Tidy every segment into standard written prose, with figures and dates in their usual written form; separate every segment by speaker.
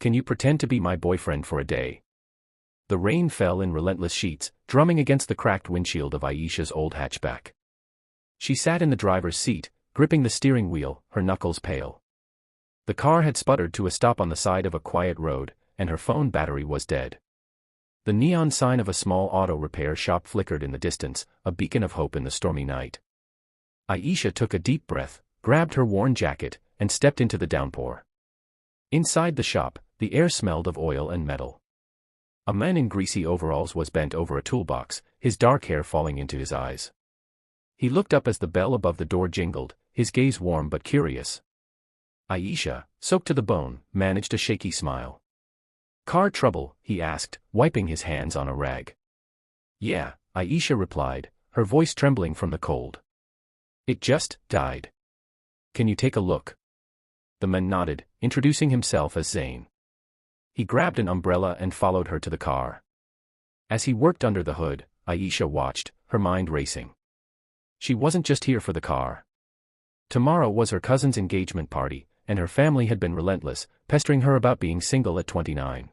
Speaker 1: Can you pretend to be my boyfriend for a day? The rain fell in relentless sheets, drumming against the cracked windshield of Aisha's old hatchback. She sat in the driver's seat, gripping the steering wheel, her knuckles pale. The car had sputtered to a stop on the side of a quiet road, and her phone battery was dead. The neon sign of a small auto repair shop flickered in the distance, a beacon of hope in the stormy night. Aisha took a deep breath, grabbed her worn jacket, and stepped into the downpour. Inside the shop, the air smelled of oil and metal. A man in greasy overalls was bent over a toolbox, his dark hair falling into his eyes. He looked up as the bell above the door jingled, his gaze warm but curious. Aisha, soaked to the bone, managed a shaky smile. "Car trouble?" he asked, wiping his hands on a rag. "Yeah," Aisha replied, her voice trembling from the cold. "It just died. Can you take a look?" The man nodded, introducing himself as Zane. He grabbed an umbrella and followed her to the car. As he worked under the hood, Aisha watched, her mind racing. She wasn't just here for the car. Tomorrow was her cousin's engagement party, and her family had been relentless, pestering her about being single at 29.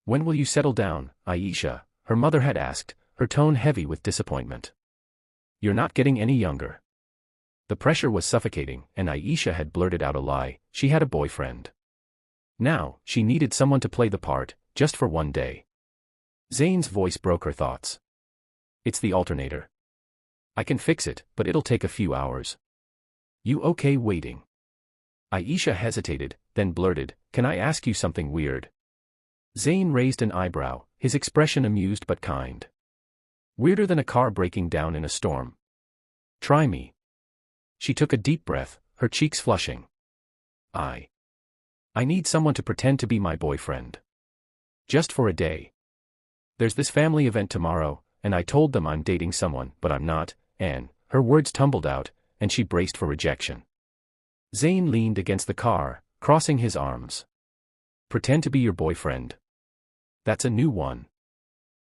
Speaker 1: "When will you settle down, Aisha?" her mother had asked, her tone heavy with disappointment. "You're not getting any younger." The pressure was suffocating, and Aisha had blurted out a lie: she had a boyfriend. Now, she needed someone to play the part, just for one day. Zane's voice broke her thoughts. "It's the alternator. I can fix it, but it'll take a few hours. You okay waiting?" Aisha hesitated, then blurted, "Can I ask you something weird?" Zane raised an eyebrow, his expression amused but kind. "Weirder than a car breaking down in a storm." "Try me." She took a deep breath, her cheeks flushing. I need someone to pretend to be my boyfriend. Just for a day. There's this family event tomorrow, and I told them I'm dating someone, but I'm not, and her words tumbled out, and she braced for rejection. Zane leaned against the car, crossing his arms. "Pretend to be your boyfriend. That's a new one."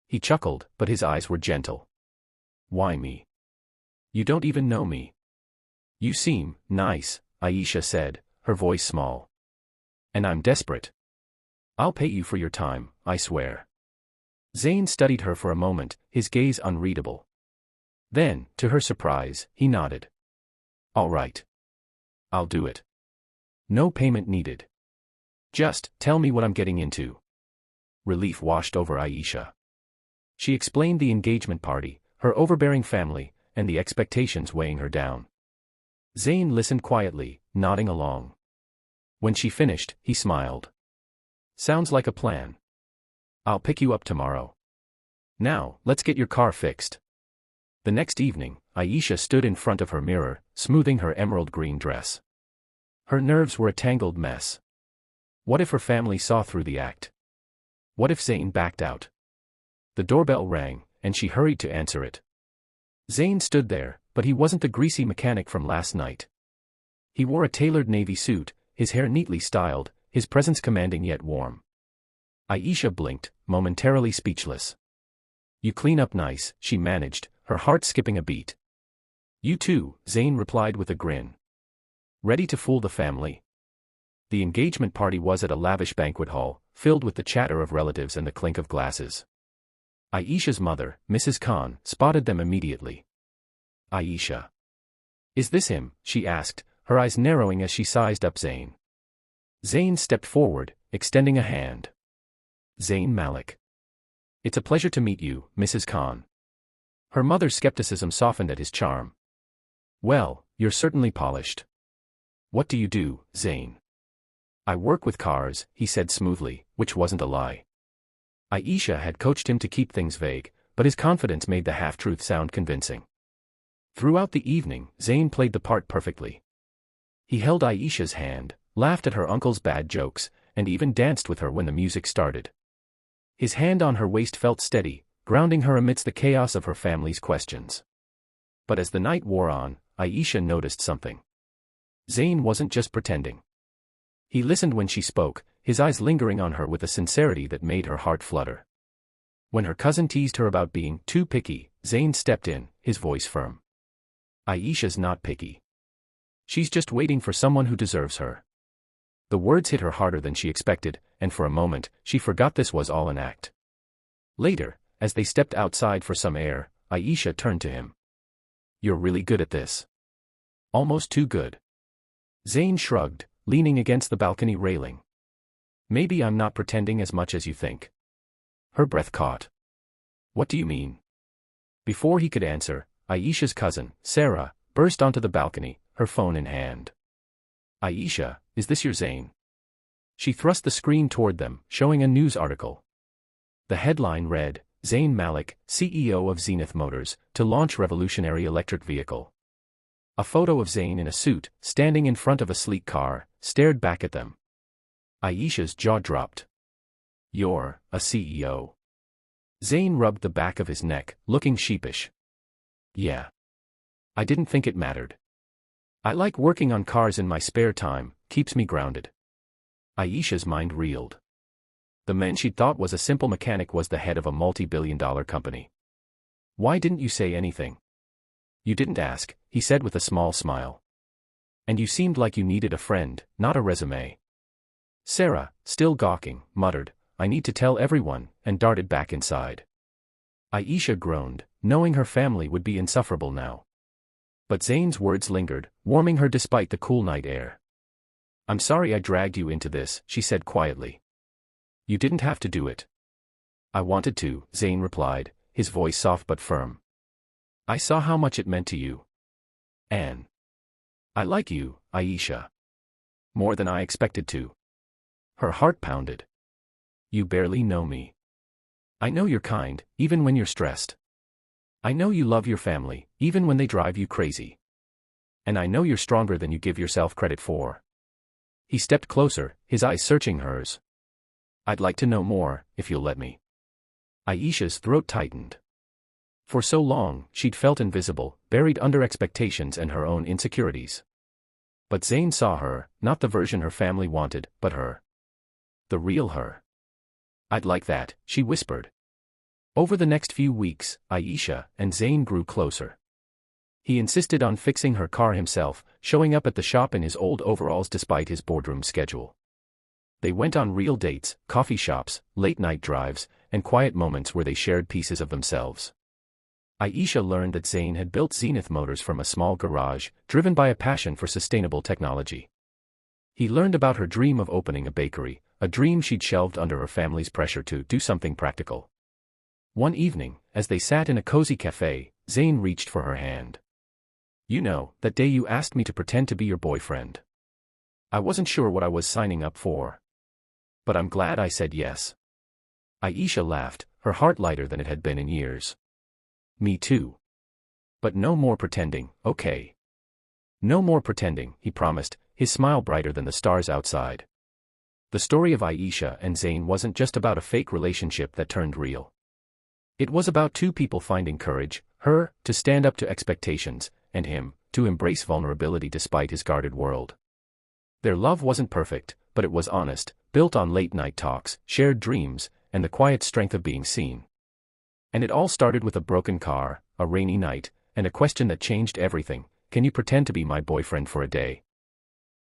Speaker 1: He chuckled, but his eyes were gentle. "Why me? You don't even know me." "You seem nice," Aisha said, her voice small. "And I'm desperate. I'll pay you for your time, I swear." Zane studied her for a moment, his gaze unreadable. Then, to her surprise, he nodded. "All right. I'll do it. No payment needed. Just tell me what I'm getting into." Relief washed over Aisha. She explained the engagement party, her overbearing family, and the expectations weighing her down. Zane listened quietly, nodding along. When she finished, he smiled. "Sounds like a plan. I'll pick you up tomorrow. Now, let's get your car fixed." The next evening, Aisha stood in front of her mirror, smoothing her emerald green dress. Her nerves were a tangled mess. What if her family saw through the act? What if Zane backed out? The doorbell rang, and she hurried to answer it. Zane stood there, but he wasn't the greasy mechanic from last night. He wore a tailored navy suit, his hair neatly styled, his presence commanding yet warm. Aisha blinked, momentarily speechless. "You clean up nice," she managed, her heart skipping a beat. "You too," Zane replied with a grin. "Ready to fool the family?" The engagement party was at a lavish banquet hall, filled with the chatter of relatives and the clink of glasses. Aisha's mother, Mrs. Khan, spotted them immediately. "Aisha. Is this him?" she asked, her eyes narrowing as she sized up Zane. Zane stepped forward, extending a hand. "Zayn Malik. It's a pleasure to meet you, Mrs. Khan." Her mother's skepticism softened at his charm. "Well, you're certainly polished. What do you do, Zane?" "I work with cars," he said smoothly, which wasn't a lie. Aisha had coached him to keep things vague, but his confidence made the half-truth sound convincing. Throughout the evening, Zane played the part perfectly. He held Aisha's hand, laughed at her uncle's bad jokes, and even danced with her when the music started. His hand on her waist felt steady, grounding her amidst the chaos of her family's questions. But as the night wore on, Aisha noticed something. Zane wasn't just pretending. He listened when she spoke, his eyes lingering on her with a sincerity that made her heart flutter. When her cousin teased her about being too picky, Zane stepped in, his voice firm. "Aisha's not picky. She's just waiting for someone who deserves her." The words hit her harder than she expected, and for a moment, she forgot this was all an act. Later, as they stepped outside for some air, Aisha turned to him. "You're really good at this. Almost too good." Zayn shrugged, leaning against the balcony railing. "Maybe I'm not pretending as much as you think." Her breath caught. "What do you mean?" Before he could answer, Aisha's cousin, Sarah, burst onto the balcony, her phone in hand. "Aisha, is this your Zayn?" She thrust the screen toward them, showing a news article. The headline read, "Zayn Malik, CEO of Zenith Motors, to launch revolutionary electric vehicle." A photo of Zayn in a suit, standing in front of a sleek car, stared back at them. Aisha's jaw dropped. "You're a CEO." Zayn rubbed the back of his neck, looking sheepish. "Yeah. I didn't think it mattered. I like working on cars in my spare time, keeps me grounded." Aisha's mind reeled. The man she'd thought was a simple mechanic was the head of a multi-billion-dollar company. "Why didn't you say anything?" "You didn't ask," he said with a small smile. "And you seemed like you needed a friend, not a resume." Sarah, still gawking, muttered, "I need to tell everyone," and darted back inside. Aisha groaned, knowing her family would be insufferable now. But Zayn's words lingered, warming her despite the cool night air. "I'm sorry I dragged you into this," she said quietly. "You didn't have to do it." "I wanted to," Zayn replied, his voice soft but firm. "I saw how much it meant to you. And I like you, Aisha. More than I expected to." Her heart pounded. "You barely know me. I know you're kind, even when you're stressed. I know you love your family, even when they drive you crazy. And I know you're stronger than you give yourself credit for." He stepped closer, his eyes searching hers. "I'd like to know more, if you'll let me." Aisha's throat tightened. For so long, she'd felt invisible, buried under expectations and her own insecurities. But Zayn saw her, not the version her family wanted, but her. The real her. "I'd like that," she whispered. Over the next few weeks, Aisha and Zayn grew closer. He insisted on fixing her car himself, showing up at the shop in his old overalls despite his boardroom schedule. They went on real dates, coffee shops, late-night drives, and quiet moments where they shared pieces of themselves. Aisha learned that Zayn had built Zenith Motors from a small garage, driven by a passion for sustainable technology. He learned about her dream of opening a bakery, a dream she'd shelved under her family's pressure to do something practical. One evening, as they sat in a cozy cafe, Zayn reached for her hand. "You know, that day you asked me to pretend to be your boyfriend. I wasn't sure what I was signing up for. But I'm glad I said yes." Aisha laughed, her heart lighter than it had been in years. "Me too. But no more pretending, okay?" "No more pretending," he promised, his smile brighter than the stars outside. The story of Aisha and Zayn wasn't just about a fake relationship that turned real. It was about two people finding courage, her, to stand up to expectations, and him, to embrace vulnerability despite his guarded world. Their love wasn't perfect, but it was honest, built on late-night talks, shared dreams, and the quiet strength of being seen. And it all started with a broken car, a rainy night, and a question that changed everything: "Can you pretend to be my boyfriend for a day?"